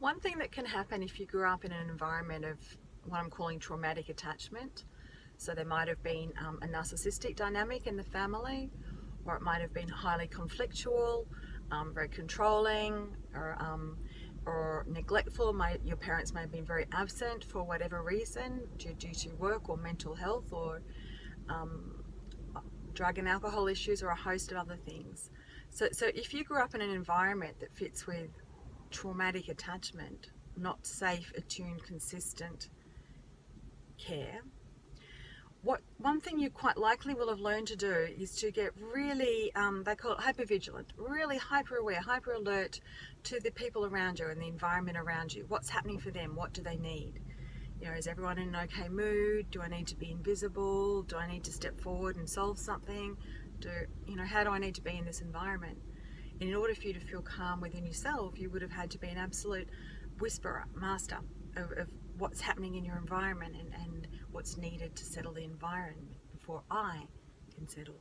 One thing that can happen if you grew up in an environment of what I'm calling traumatic attachment, so there might have been a narcissistic dynamic in the family, or it might have been highly conflictual, very controlling, or neglectful. Your parents may have been very absent for whatever reason, due to work or mental health, or drug and alcohol issues, or a host of other things. So if you grew up in an environment that fits with traumatic attachment, not safe, attuned, consistent care, one thing you quite likely will have learned to do is to get really, they call it hypervigilant, really hyper aware, hyper alert to the people around you and the environment around you. What's happening for them? What do they need? You know, is everyone in an okay mood? Do I need to be invisible? Do I need to step forward and solve something? How do I need to be in this environment? And in order for you to feel calm within yourself, you would have had to be an absolute whisperer, master of what's happening in your environment and what's needed to settle the environment before I can settle.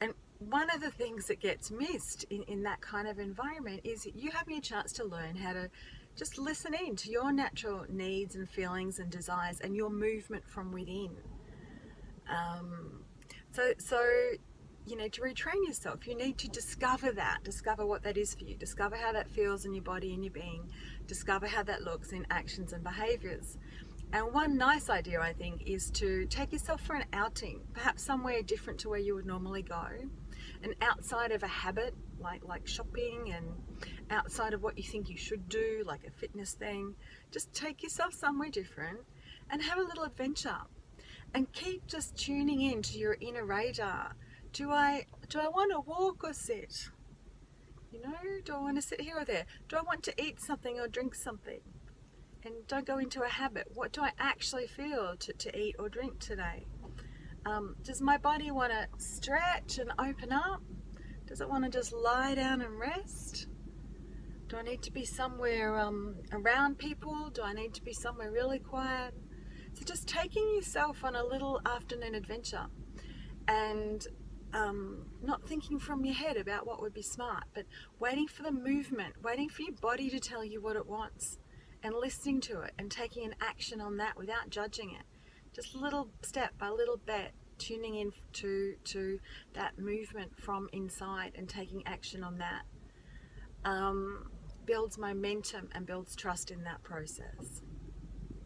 And one of the things that gets missed in that kind of environment is you having a chance to learn how to just listen in to your natural needs and feelings and desires and your movement from within. To retrain yourself, you need to discover what that is for you, discover how that feels in your body and your being, discover how that looks in actions and behaviors. And one nice idea, I think, is to take yourself for an outing, perhaps somewhere different to where you would normally go, and outside of a habit like shopping, and outside of what you think you should do, like a fitness thing. Just take yourself somewhere different and have a little adventure, and keep just tuning in to your inner radar. Do I want to walk or sit? Do I want to sit here or there? Do I want to eat something or drink something? And don't go into a habit. What do I actually feel to eat or drink today? Does my body want to stretch and open up? Does it want to just lie down and rest? Do I need to be somewhere around people? Do I need to be somewhere really quiet? So just taking yourself on a little afternoon adventure, and not thinking from your head about what would be smart, but waiting for the movement, waiting for your body to tell you what it wants, and listening to it and taking an action on that without judging it. Just little step by little bit, tuning in to that movement from inside and taking action on that builds momentum and builds trust in that process.